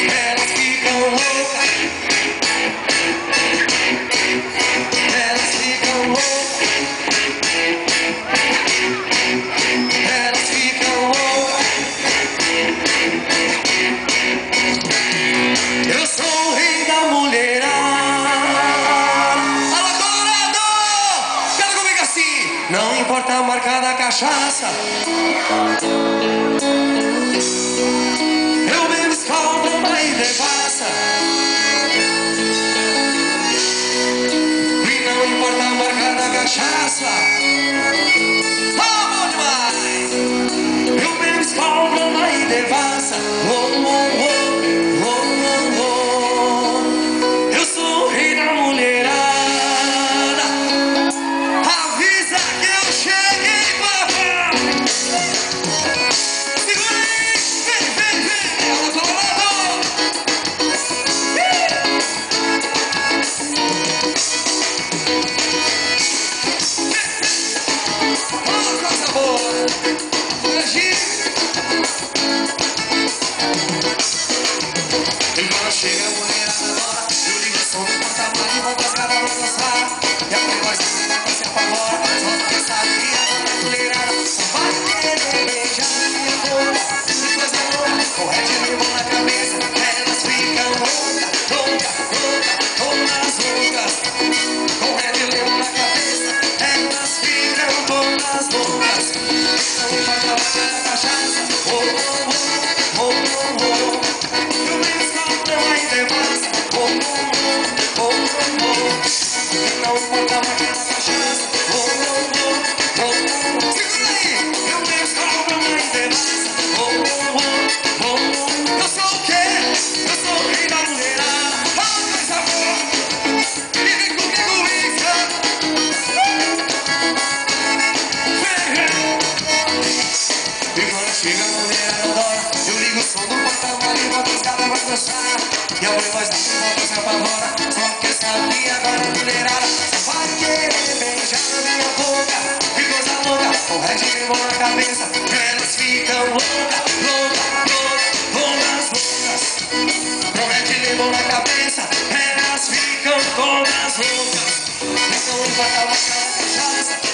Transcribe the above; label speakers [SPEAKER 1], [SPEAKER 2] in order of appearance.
[SPEAKER 1] Elas ficam loucas. Elas ficam loucas. Elas ficam loucas. Eu sou o rei da mulherada. Alô, Colorado! Canta comigo assim. Não importa a marca da cachaça. Eu bebo Skol, Brahma e devassa. E não importa a marca da cachaça. Oh, bom demais! Eu bebo Skol, Brahma e devassa. Oh, oh, oh. Eu sou o rei da mulherada. Avisa que eu cheguei, papá. Segura aí, vem, vem, vem. Ela Colorado. Oh, coisa boa. E quando chega a mulherada agora, eu ligo o som do porta-malas e vou rasgar pra dançar. E a voz da mulher se apavora, só porque sabe que a mulherada só vai querer beijar na minha boca. E coisa louca, com red limão na cabeça, elas ficam loucas, loucas, loucas, todas loucas. Com red limão na cabeça, elas ficam todas loucas. Não importa a marca da cachaça, oh, oh, oh, oh, oh, oh. Não importa mais que essa cachaça. Oh, oh, oh, oh, oh. Segura aí, eu tenho Skol, Brahma e devassa. Oh, oh, oh, oh, oh. Eu sou o quê? Eu sou o rei da mulherada. Oh, coisa boa. E vem comigo, Isa. E quando chega a mulherada adora, eu ligo o som do porta-malas e boto os caras pra dançar. E a voz da mulher se apavora, só porque sabe que agora a mulherada só vai querer beijar na minha boca. Que coisa louca, com red limão na cabeça, elas ficam loucas, loucas, loucas, todas loucas. Com red limão na cabeça, elas ficam todas loucas. Então importa a marca da cachaça.